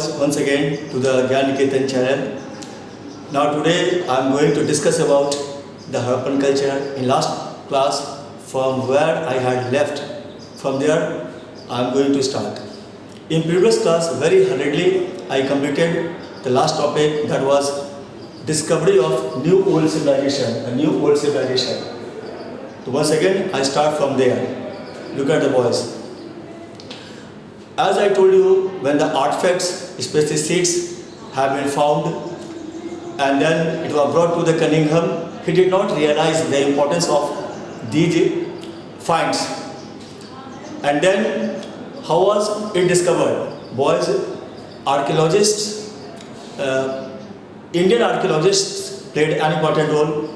boys once again to the Gyan Niketan channel. Now today I am going to discuss about the Harappan culture. In last class, from where I had left, from there I am going to start. In previous class, very hurriedly I completed the last topic, that was discovery of new old civilization, a new old civilization. So once again I start from there. Look at the boys. As I told you, when the artifacts, especially seeds, have been found and then it was brought to the Cunningham, he did not realize the importance of these finds. And then how was it discovered? Boys, archaeologists, Indian archaeologists played an important role.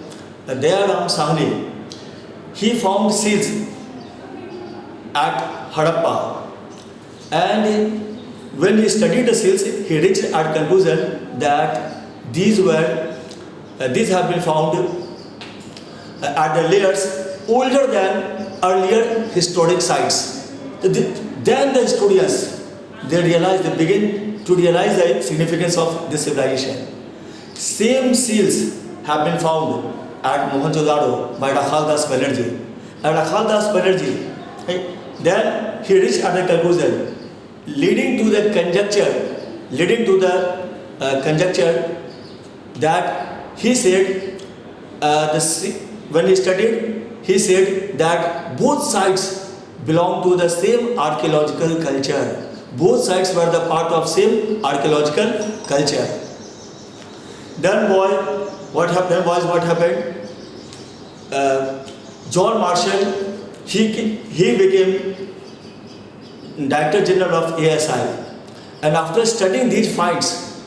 Dayaram Sahni, he found seeds at Harappa. And when he studied the seals, he reached at conclusion that these have been found at the layers older than earlier historic sites. Then the historians, they begin to realize the significance of this civilization. Same seals have been found at Mohenjo-daro by Rakhal Das Banerjee. And Rakhal Das Banerjee, then he reached at a conclusion, leading to the conjecture that he said, when he studied, he said that both sides belong to the same archaeological culture. Both sides were the part of same archaeological culture. Then what happened? John Marshall, he became Director General of ASI, and after studying these finds,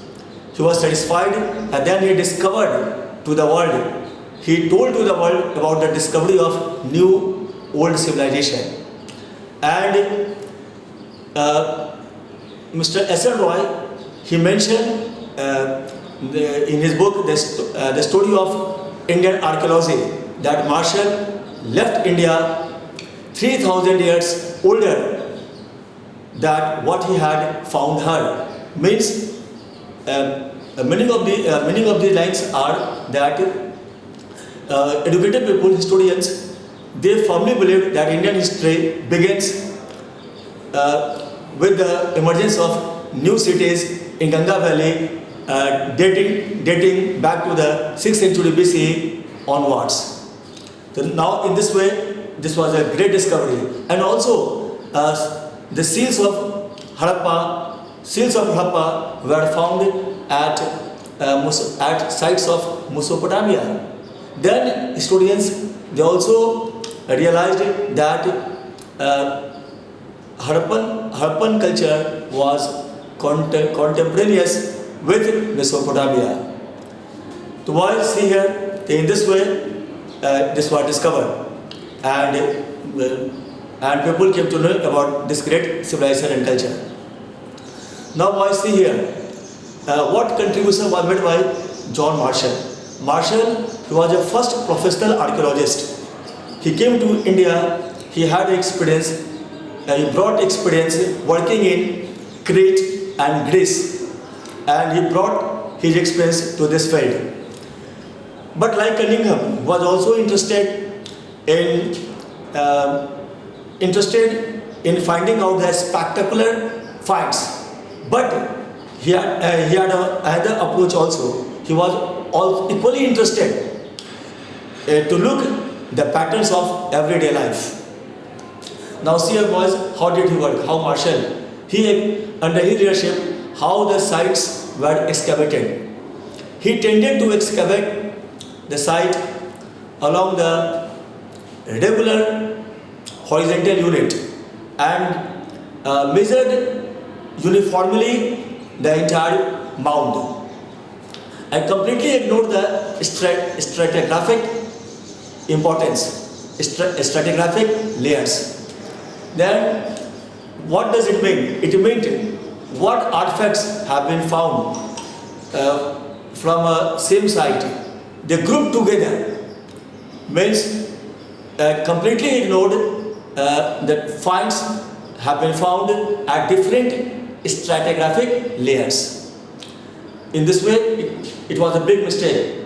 he was satisfied, and then he discovered to the world, he told to the world about the discovery of new old civilization. And Mr. S.N. Roy, he mentioned in his book the story of Indian archaeology, that Marshall left India 3,000 years older that what he had found her. Means meaning of the lines are that educated people, historians, they firmly believe that Indian history begins with the emergence of new cities in Ganga Valley, dating back to the 6th century BCE onwards. So now in this way, this was a great discovery. And also the seals of Harappa were found at sites of Mesopotamia. Then historians, they also realized that Harappan culture was contemporaneous with Mesopotamia. So why see here, in this way, this was discovered, and people came to know about this great civilization and culture. Now I see here, what contribution was made by John Marshall. Marshall, he was the first professional archaeologist. He came to India, he had experience, he brought experience working in Crete and Greece, and he brought his experience to this field. But like Cunningham, was also interested in finding out the spectacular finds. But he had another approach also. He was equally interested to look the patterns of everyday life. Now see here boys, how did he work? How Marshall? Under his leadership, how the sites were excavated. He tended to excavate the site along the regular horizontal unit and measured uniformly the entire mound, and completely ignored the stratigraphic importance, stratigraphic layers. Then what does it mean? It means what artifacts have been found from a same site, they grouped together, means completely ignored that finds have been found at different stratigraphic layers. In this way, it was a big mistake.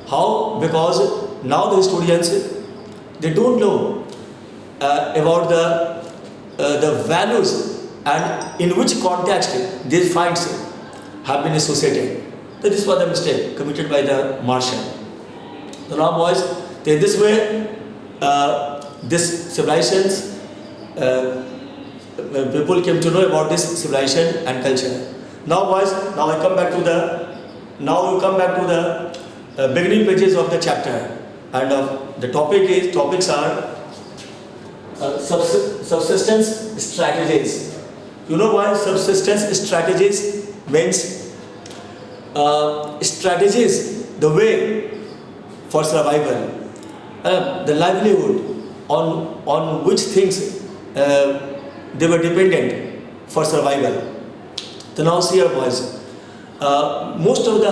How? Because now the historians, they don't know about the values and in which context these finds have been associated. So this was a mistake committed by the Martian. So now boys, in this way, this civilizations, people came to know about this civilization and culture. Now boys, now we come back to the beginning pages of the chapter, and the topics are subsistence strategies. You know why subsistence strategies means strategies, the way for survival, the livelihood on which things they were dependent for survival. So now see here boys, most of the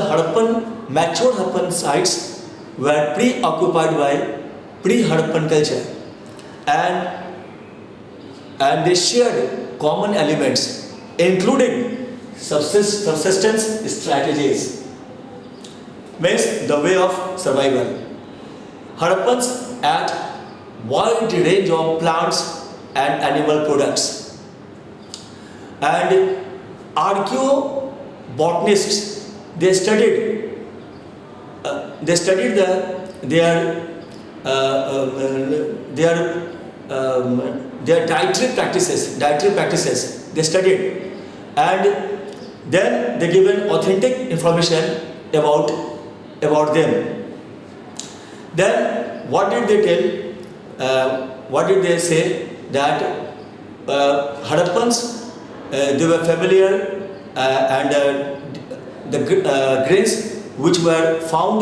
mature Harappan sites were preoccupied by pre-Harappan culture, and they shared common elements including subsistence strategies, means the way of survival. Harappans ate wide range of plants and animal products, and archaeobotanists they studied their dietary practices. They studied, and then they given authentic information about them. Then what did they tell? What did they say? That Harappans they were familiar and the grains which are found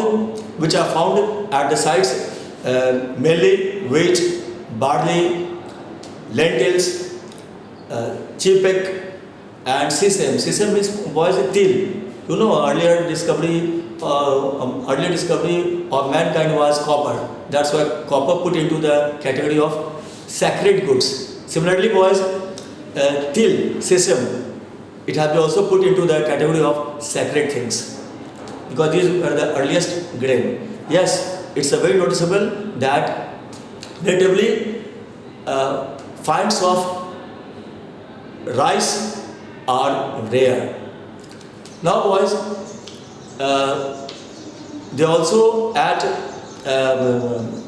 at the sites, mainly wheat, barley, lentils, chipek, and sesame. Sesame means boys til. You know, earlier discovery of mankind was copper. That's why copper put into the category of sacred goods. Similarly, boys, til, sesame, it has been also put into the category of sacred things, because these were the earliest grain. Yes, it's a very noticeable that relatively finds of rice are rare. Now boys, they also add and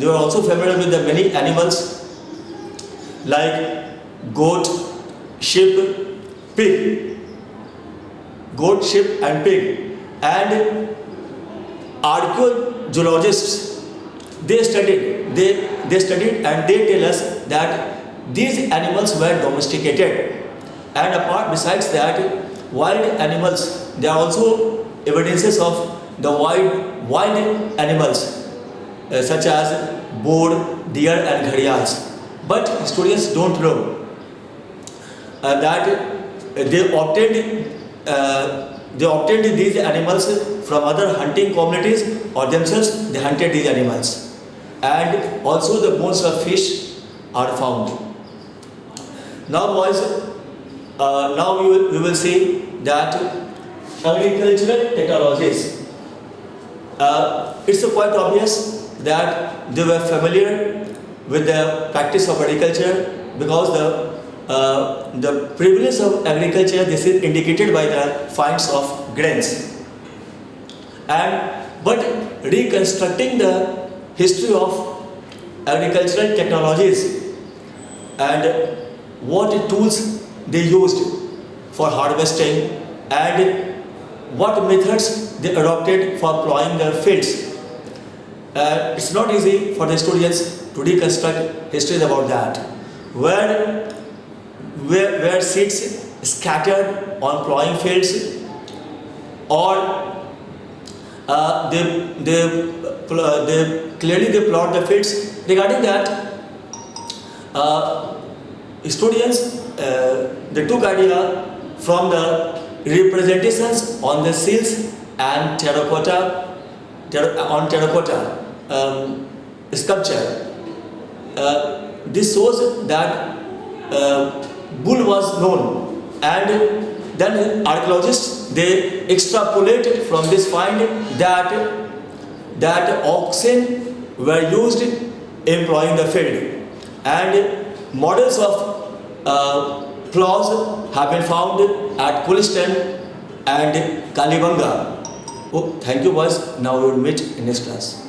they were also familiar with the many animals like goat, sheep, pig. Goat, sheep and pig. And archaeologists, they studied and they tell us that these animals were domesticated. And apart, besides that, wild animals, there are also evidences of the wild animals such as boar, deer and gharials. But historians don't know that they obtained these animals from other hunting communities, or themselves they hunted these animals. And also the bones of fish are found. Now boys, now we will see that agricultural technologies. It's quite obvious that they were familiar with the practice of agriculture, because the prevalence of agriculture, this is indicated by the finds of grains. But reconstructing the history of agricultural technologies and what tools they used for harvesting and what methods they adopted for plowing their fields. It's not easy for the historians to reconstruct histories about that. Where seeds scattered on plowing fields, or they clearly plot the fields. Regarding that, historians they took idea from the representations on the seals and terracotta sculpture. This shows that bull was known, and then archaeologists they extrapolate from this find that oxen were used in plowing the field, and models of plows have been found at Kulistan and Kalibanga. Oh, thank you boys. Now we will meet in next class.